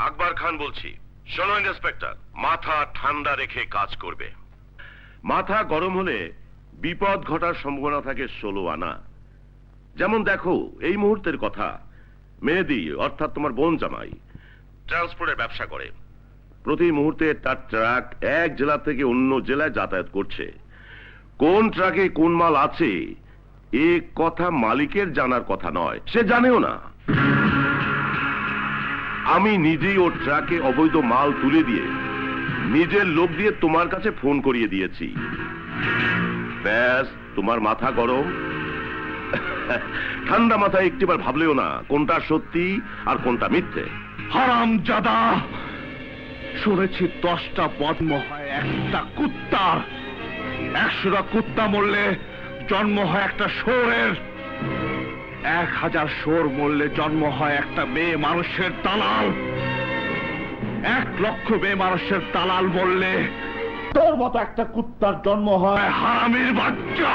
আকবর খান বলছি। শোনো ইন্সপেক্টর, মাথা ঠান্ডা রেখে কাজ করবে। মাথা গরম হলে বিপদ ঘটার সম্ভাবনা থাকে 16 আনা। যেমন দেখো, এই মুহূর্তের কথা, মেহেদি অর্থাৎ তোমার বোন জামাই ট্রান্সপোর্টের ব্যবসা করে। প্রতি মুহূর্তে তার ট্রাক এক জেলা থেকে অন্য জেলায় যাতায়াত করছে। কোন ট্রাকে কোন মাল আছে এ কথা মালিকের জানার কথা নয়, সে জানেও না। আমি নিজেই ওর ট্রাকে অবৈধ মাল তুলে দিয়ে নিজের লোক দিয়ে তোমার কাছে ফোন করিয়ে দিয়েছি। ব্যাস, তোমার মাথা গরম। ঠান্ডা মাথায় একটিবার ভাবলেও না কোনটা সত্যি আর কোনটা মিথ্যে। হারামজাদা, শুনেছি 10টা জন্ম হয় একটা কুত্তার, 100টা কুত্তা মরলে জন্ম হয় একটা শুয়োরের, 1000 শুয়োর মরলে জন্ম হয় একটা মেয়ে মানুষের দালাল, 1 লক্ষ মেয়ে মানুষের দালাল মরলে তোর মতো একটা কুত্তার জন্ম হয় হারামির বাচ্চা।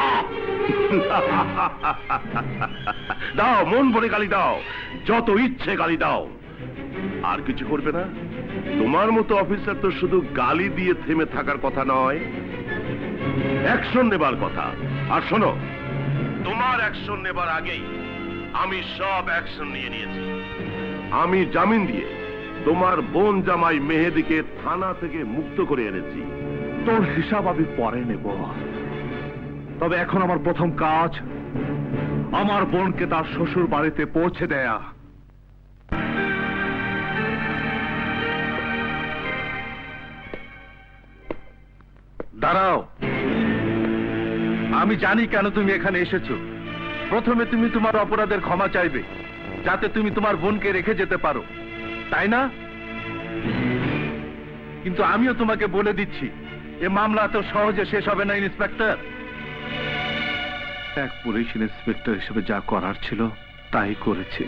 দাও, মন ভরে গালি দাও, যত ইচ্ছে গালি দাও। আর কিছু করবে না? তোমার মতো অফিসার তো শুধু গালি দিয়ে থেমে থাকার কথা নয়, অ্যাকশন নেবার কথা। আর শোনো, তোমার অ্যাকশন নেবার আগেই আমি সব অ্যাকশন নিয়ে নিয়েছি। আমি জামিন দিয়ে তোমার বোন জামাই মেহেদিকে থানা থেকে মুক্ত করে এনেছি। তোর হিসাব আমি পরে নেব, তবে এখন আমার প্রথম কাজ আমার বোনকে তার শ্বশুর বাড়িতে পৌঁছে দেয়া। দাঁড়াও, আমি জানি কেন তুমি এখানে এসেছো। প্রথমে তুমি তোমার অপরাধের ক্ষমা চাইবে, যাতে তুমি তোমার বোনকে রেখে যেতে পারো, তাই না? কিন্তু আমিও তোমাকে বলে দিচ্ছি, এ মামলা তো সহজে শেষ হবে না ইন্সপেক্টর। এক পুলিশ ইন্সপেক্টর হিসেবে যা করার ছিল তাই করেছি,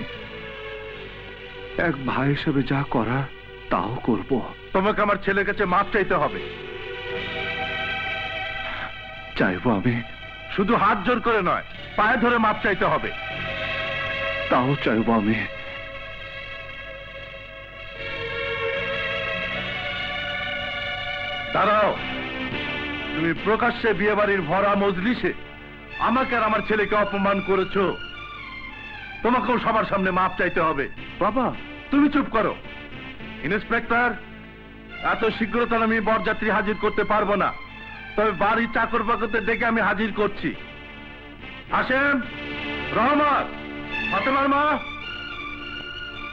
এক ভাই হিসেবে যা করার তাও করব। তোমাকে আমার ছেলের কাছে মাপ চাইতে হবে। চাইবো আমি, শুধু হাত জোর করে নয়, পায়ে ধরে মাপ চাইতে হবে। তাও চাইবো আমি। দাঁড়াও, তুমি প্রকাশ্যে বিয়ে বাড়ির ভরা মজলিসে আমাকে আর আমার ছেলেকে অপমান করেছো, তোমাকেও সবার সামনে মাপ চাইতে হবে। বাবা, তুমি চুপ করো। ইন্সপেক্টর, এত শীঘ্রতা আমি বরযাত্রী হাজির করতে পারবো না, তবে বাড়ি চাকর বাকরদের ডেকে আমি হাজির করছি। হাসেম, রহমত, ফাতেমার মা,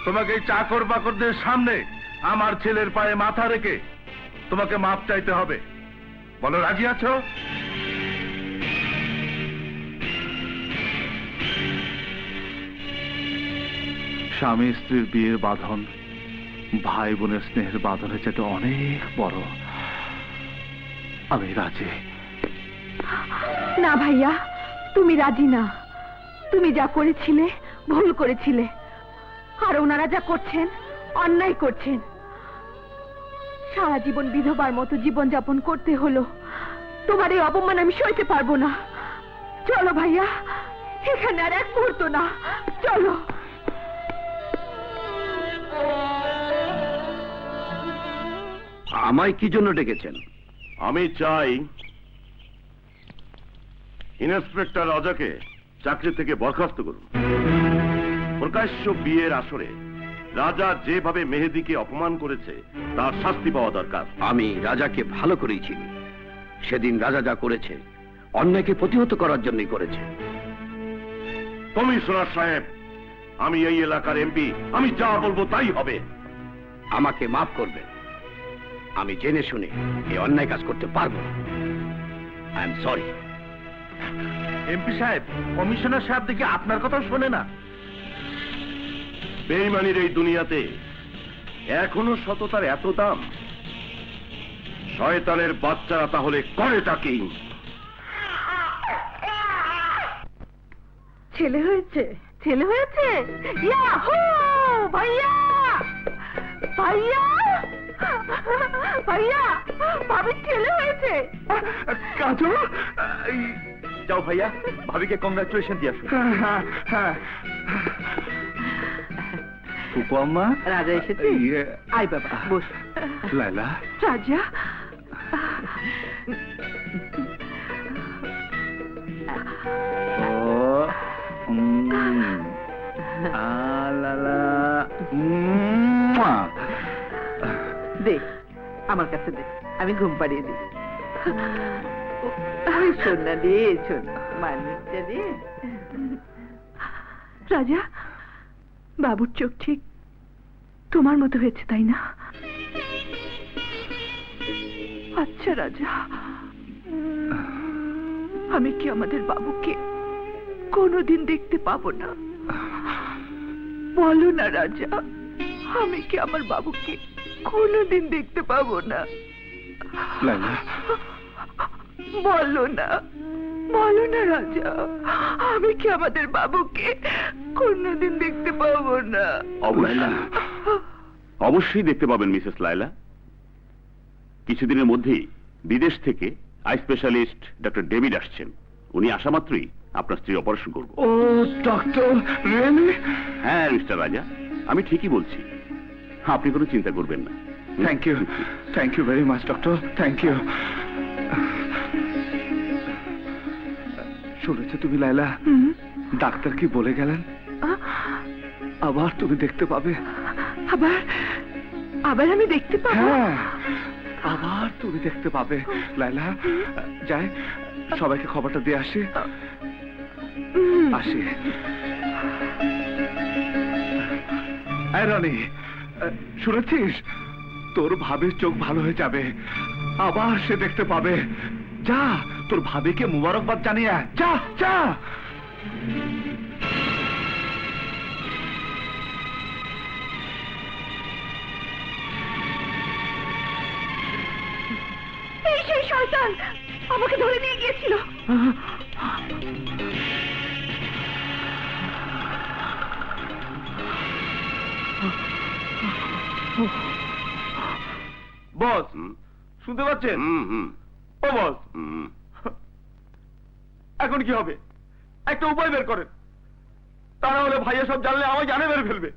তোমাকে এই চাকর বাকরদের সামনে আমার ছেলের পায়ে মাথা রেখে তোমাকে মাপ চাইতে হবে। বলো, রাজি আছো? স্বামী স্ত্রীর বিয়ের বাঁধন ভাই বোনের স্নেহের বাঁধনের চাইতে অনেক বড়। আমি রাজি। না ভাইয়া, তুমি রাজি না। তুমি যা করেছিলে ভুল করেছিলে, আর ওনারা যা করছেন অন্যায় করছেন। সারা জীবন বিধবার মতো জীবন যাপন করতে হলো, তোমার এই অপমান আমি সইতে পারবো না। চলো ভাইয়া, এখানে আর এক মুহূর্ত না, চলো। আমায় কি জন্য ডেকেছেন? আমি চাই ইন্সপেক্টর রাজাকে চাকরি থেকে বরখাস্ত করুন। প্রকাশ্য বিয়ের আসরে রাজা যেভাবে মেহেদিকে অপমান করেছে তার শাস্তি পাওয়া দরকার। আমি রাজাকে ভালো করেই চিনি। সেদিন রাজা যা করেছে অন্যায়কে প্রতিহত করার জন্যই করেছে। কমিশনার সাহেব, আমি এই এলাকার এমপি, আমি যা বলবো তাই হবে। আমাকে মাফ করবে, আমি জেনে শুনে এই অন্যায় কাজ করতে পারবো না। I am sorry. এমপি সাহেব, কমিশনার সাহেব দেখি আপনার কথাও শোনে না। বেঈমানির এই দুনিয়াতে এখনো সততার এত দাম? শয়তানের বাচ্চারা তাহলে করেটা কি? ছেলে হয়েছে, ছেলে হয়েছে। ইয়াহু! ভাইয়া, ভাইয়া, ভাইয়া, ভাবির ছেলে হয়েছে। কাজল, যাও ভাইয়া, ভাবিকে কংগ্রাচুলেশন দিয়ে আসো। ফুপু আম্মা রাজা এসেছে? ইয়ে, আয় বাবা বস। লায়লা রাজা ও লালা দে আমার কাছে দে, আমি ঘুম পাড়িয়ে দিই। ওই শোন না, দে শোন, মানুষটা দে। রাজা, বাবুর চোখ ঠিক তোমার মতো হয়েছে তাই না? আচ্ছা রাজা, আমি কি আমাদের বাবুকে কোনোদিন দেখতে পাবো না? বলো না রাজা, আমি কি আমার বাবুকে কোনোদিন দেখতে পাবো না? লায়লা বলো না, বলো না রাজা, আমি কি আমাদের বাবুকে কোনোদিন দেখতে পাবো না? অবশ্যই দেখতে পাবেন মিসেস লায়লা। কিছুদিনের মধ্যেই বিদেশ থেকে আই স্পেশালিস্ট ডক্টর ডেভিড আসছেন। উনি আসা মাত্রই আপনার স্ত্রী অপারেশন করব। ও ডক্টর রিয়েলি? হ্যাঁ মিস্টার রাজা, আমি ঠিকই বলছি, আপনি কোনো চিন্তা করবেন না। Thank you very much doctor, thank you. শুনেছো তুমি লায়লা, ডাক্তার কি বলে গেলেন? আবার তুমি দেখতে পাবে। আবার আবার আমি দেখতে পাবো? হ্যাঁ, আবার তুমি দেখতে পাবে লায়লা। যাই, সবাইকে খবরটা দিয়ে আসি। আসি। এই রনি, শুনেছিস? তোর ভাবির চোখ ভালো হয়ে যাবে, আবার সে দেখতে পাবে। যা, তোর ভাবিকে মুবারকবাদ জানিয়ে আয়। যা যা। এই সেই শয়তান আমাকে ধরে নিয়ে গিয়েছিল। বস, শুনতে পাচ্ছেন? ও বস, এখন কি হবে? একটা উপায় বের করেন, তা না হলে ভাইয়া সব জানলে আমায় জানে মেরে ফেলবে।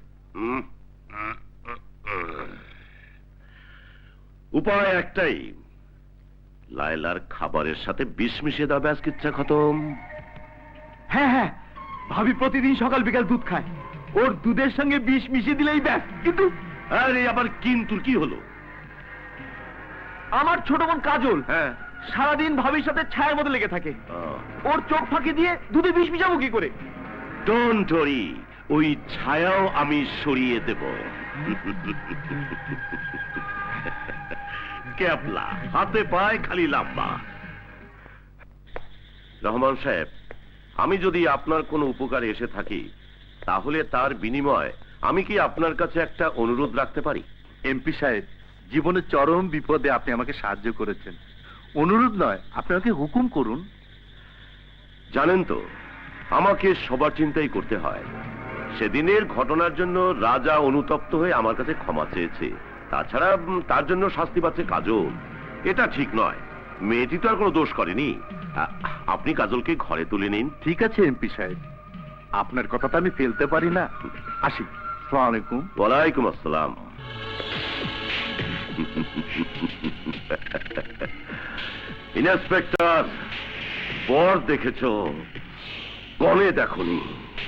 উপায় একটাই, লায়লার খাবারের সাথে বিষ মিশিয়ে দাও, ব্যাস কিচ্ছা খতম। হ্যাঁ হ্যাঁ, ভাবি প্রতিদিন সকাল বিকাল দুধ খায়, ওর দুধের সঙ্গে বিষ মিশিয়ে দিলেই ব্যাস। কিন্তু আরে আবার কিন্তু কি হলো? আমার ছোট বোন কাজল হ্যাঁ, সারাদিন ভাবির সাথে ছায়ার মধ্যে লেগে থাকে। ওর চোখ ফাঁকি দিয়ে দুধে বিষ মিশাবো কি করে? ডোন্ট ওয়ারি, ওই ছায়াও আমি সরিয়ে দেব। ক্যাবলা, হাতে পায় খালি লাম্বা। রহমান সাহেব, আমি যদি আপনার কোনো উপকারে এসে থাকি, তাহলে তার বিনিময়ে আমি কি আপনার কাছে একটা অনুরোধ রাখতে পারি? এমপি সাহেব, জীবনের চরম বিপদে আপনি আমাকে সাহায্য করেছেন, অনুরোধ নয়, আপনি আমাকে হুকুম করুন। জানেন তো, আমাকে সবার চিন্তাই করতে হয়। সেদিনের ঘটনার জন্য রাজা অনুতপ্ত হয়ে আমার কাছে ক্ষমা চেয়েছে, তাছাড়া তার জন্য শাস্তি পাচ্ছে কাজল। এটা ঠিক নয়, মেয়েটি তো আর কোনো দোষ করেনি। আপনি কাজলকে ঘরে তুলে নিন। ঠিক আছে এমপি সাহেব, আপনার কথাটা আমি ফেলতে পারি না। আসি, আসসালামু আলাইকুম। ওয়ালাইকুম আসসালাম। ইন্সপেক্টর, পর দেখেছ, কনে দেখনি।